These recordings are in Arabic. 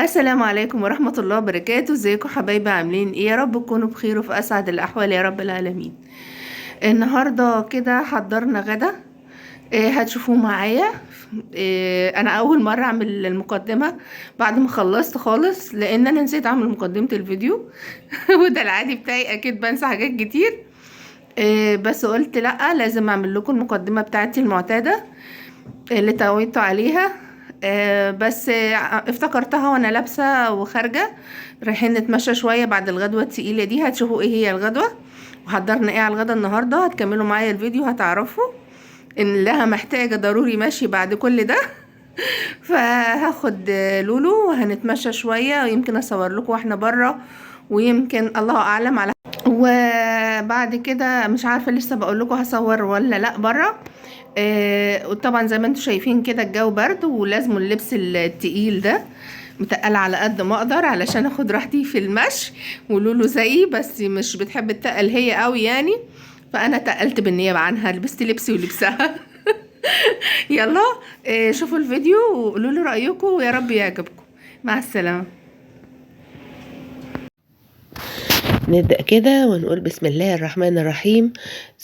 السلام عليكم ورحمة الله وبركاته. ازيكم حبايبي؟ عاملين ايه؟ يا رب تكونوا بخير وفي اسعد الاحوال يا رب العالمين. النهاردة كده حضرنا غدا. هتشوفوه معايا. انا اول مرة اعمل المقدمة بعد ما خلصت خالص، لان انا نسيت اعمل مقدمة الفيديو. وده العادي بتاعي، اكيد بنسى حاجات كتير. بس قلت لا، لازم اعمل لكم المقدمة بتاعتي المعتادة اللي تعودتوا عليها. بس افتكرتها وانا لابسه وخارجه، رايحين نتمشى شويه بعد الغدوه التقيله دي. هتشوفوا ايه هي الغدوه وحضرنا ايه على الغدا النهارده. هتكملوا معايا الفيديو هتعرفوا ان لها محتاجه ضروري ماشي بعد كل ده. فهاخد لولو وهنتمشى شويه، ويمكن اصور لكم واحنا بره، ويمكن الله اعلم على. وبعد كده مش عارفه لسه بقول لكم هصور ولا لا بره. وطبعا زي ما انتم شايفين كده الجو برد، ولازم اللبس التقيل ده متقل على قد ما اقدر علشان اخد راحتي في المشي. ولولو زيي بس مش بتحب التقل هي قوي يعني، فانا تقلت بالنيابه عنها، لبست لبسي ولبسها. يلا شوفوا الفيديو وقولوا لي رايكم ويا رب يعجبكم. مع السلامه. نبدأ كده ونقول بسم الله الرحمن الرحيم.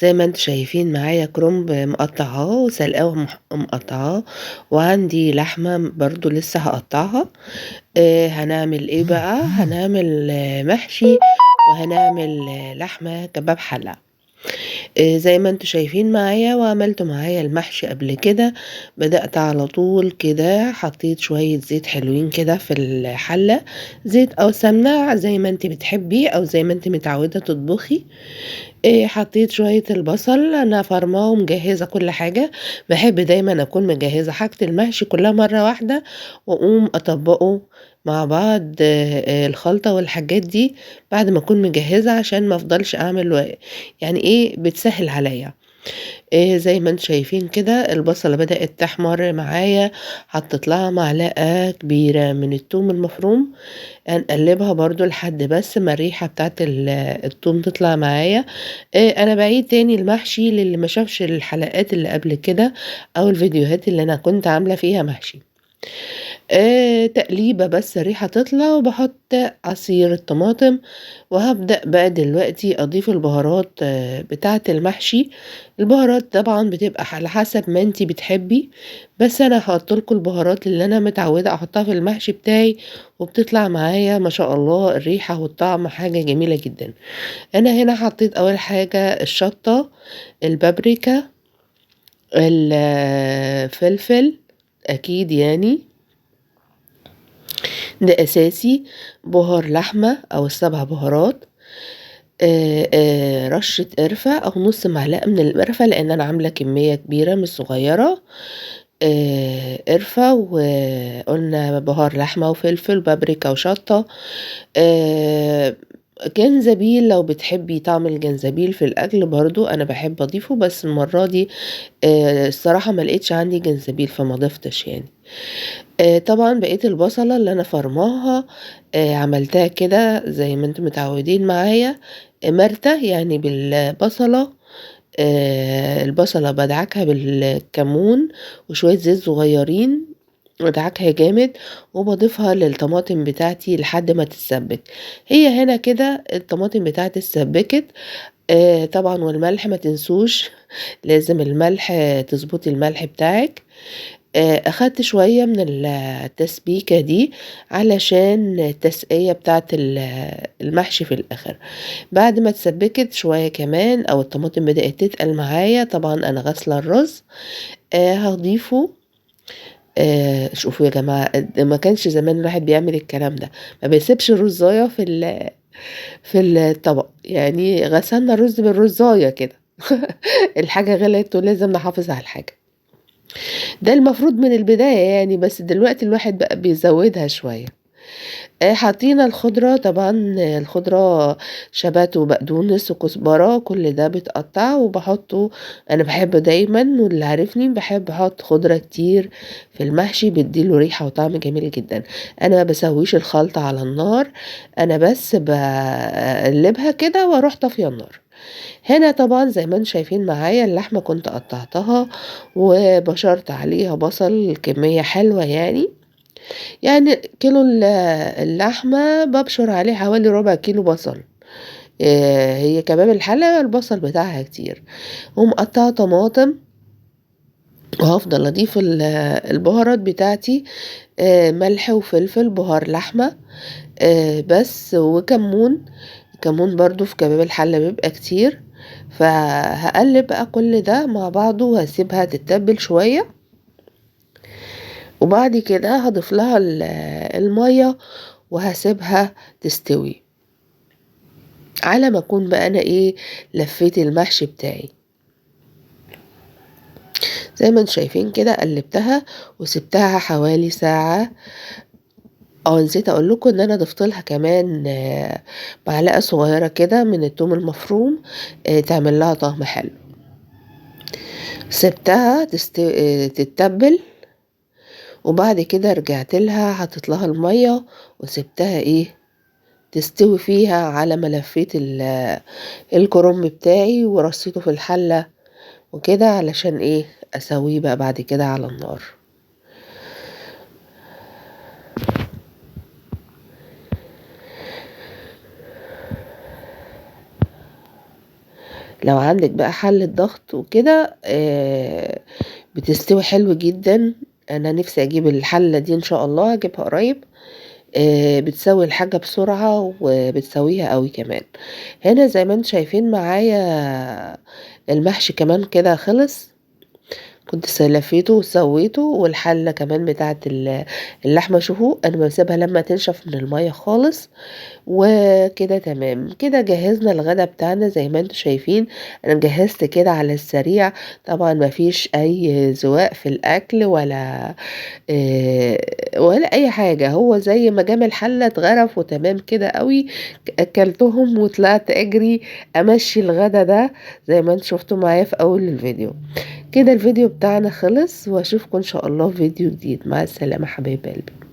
زي ما انتم شايفين معايا كرنب مقطعاه وسلقاه ومقطعاه، وعندي لحمة برضو لسه هقطعها. هنعمل ايه بقى؟ هنعمل محشي، وهنعمل لحمة كباب حلة. زي ما انتوا شايفين معايا، وعملتوا معايا المحشي قبل كده. بدأت على طول كده، حطيت شوية زيت حلوين كده في الحلة، زيت او سمنة زي ما انت بتحبي او زي ما انت متعودة تطبخي. حطيت شوية البصل، انا فرماه ومجهزة كل حاجة. بحب دايما اكون مجهزة حاجة المحشي كلها مرة واحدة، واقوم اطبقه مع بعض. الخلطة والحاجات دي بعد ما اكون مجهزة، عشان ما افضلش اعمل يعني ايه، بتسهل عليا. زي ما انتم شايفين كده البصلة بدأت تحمر معايا. حطيت لها معلقة كبيرة من الثوم المفروم. هنقلبها برضو لحد بس ما الريحة بتاعت الثوم تطلع معايا. انا بعيد تاني المحشي للي ما شافش الحلقات اللي قبل كده او الفيديوهات اللي انا كنت عاملة فيها محشي. تقليبة بس الريحة تطلع، وبحط عصير الطماطم. وهبدأ بقى دلوقتي أضيف البهارات بتاعة المحشي. البهارات طبعا بتبقى على حسب ما انتي بتحبي، بس أنا هحط لكم البهارات اللي أنا متعودة أحطها في المحشي بتاعي، وبتطلع معايا ما شاء الله الريحة والطعم حاجة جميلة جدا. أنا هنا حطيت أول حاجة الشطة، البابريكا، الفلفل، أكيد يعني ده أساسي. بهار لحمة أو السبع بهارات. رشة قرفة أو نص معلقة من القرفة، لأن أنا عاملة كمية كبيرة مش صغيرة. قرفة، وقلنا بهار لحمة وفلفل وبابريكا وشطة. آه جنزبيل، لو بتحبي طعم الجنزبيل في الأكل برضو أنا بحب أضيفه، بس المرة دي الصراحة ما لقيتش عندي جنزبيل فما ضفتش يعني. طبعا بقيت البصلة اللي انا فرماها عملتها كده زي ما انتم متعودين معايا، مرتة يعني بالبصلة. البصلة بدعكها بالكمون وشوية زيت صغيرين، بدعكها جامد، وبضيفها للطماطم بتاعتي لحد ما تتسبك. هي هنا كده الطماطم بتاعتي اتسبكت. طبعا والملح ما تنسوش، لازم الملح تظبطي الملح بتاعك. أخدت شوية من التسبيكة دي علشان التسقية بتاعت المحشي في الآخر. بعد ما اتسبكت شوية كمان أو الطماطم بدأت تتقل معايا، طبعا أنا غاسلة الرز. هضيفه. شوفوا يا جماعة، ما كانش زمان الواحد بيعمل الكلام ده، ما بيسيبش الرزاية في الطبق، يعني غسلنا الرز بالرزاية كده. الحاجة غلت ولازم نحافظ على الحاجة. ده المفروض من البداية يعني، بس دلوقتي الواحد بقى بيزودها شوية. حطينا الخضرة طبعا. الخضرة شبت وبقدونس وكزبرة، كل ده بتقطع وبحطه. انا بحب دايما، واللي عارفني بحب احط خضرة كتير في المحشي، بيديله ريحة وطعم جميل جدا. انا ما بسويش الخلطة على النار، انا بس بقلبها كده واروح طافية النار. هنا طبعا زي ما انتم شايفين معايا اللحمة كنت قطعتها وبشرت عليها بصل كمية حلوة يعني. يعني كيلو اللحمة بابشر عليه حوالي ربع كيلو بصل. هي كباب الحلة البصل بتاعها كتير، ومقطعة طماطم، وهافضل اضيف البهارات بتاعتي، ملح وفلفل، بهار لحمة، بس، وكمون. كمون برضو في كباب الحلة بيبقى كتير. فهقلب بقى كل ده مع بعضه وهسيبها تتبل شوية، وبعد كده هضيف لها المية وهسيبها تستوي على ما اكون بقى انا لفيت المحشي بتاعي. زي ما انتم شايفين كده قلبتها وسبتها حوالي ساعة. نسيت اقول لكم ان انا ضفت لها كمان معلقة صغيرة كده من الثوم المفروم، تعمل لها طعم حلو. سبتها تتبل، وبعد كده رجعت لها حطيت لها المية وسبتها تستوي فيها على ما لفيت الكرنب بتاعي ورصيته في الحلة وكده، علشان اسويه بقى بعد كده على النار. لو عندك بقى حلة ضغط وكده بتستوي حلو جدا. انا نفسي اجيب الحلة دي ان شاء الله، اجيبها قريب. بتسوي الحاجة بسرعة وبتسويها قوي كمان. هنا زي ما انتم شايفين معايا المحشي كمان كده خلص. كنت لفيته وسويته، والحلة كمان بتاعت اللحمة. شوفوا انا بسيبها لما تنشف من المية خالص، وكده تمام. كده جهزنا الغدا بتاعنا زي ما انتم شايفين. انا جهزت كده على السريع، طبعا ما فيش اي ذواق في الاكل ولا اي حاجة. هو زي ما جام الحلة اتغرف وتمام كده قوي. اكلتهم وطلعت اجري امشي الغدا ده زي ما انتم شفتوا معايا في اول الفيديو. كده الفيديو بتاعنا خلص، واشوفكم ان شاء الله في فيديو جديد. مع السلامة حبايب قلبي.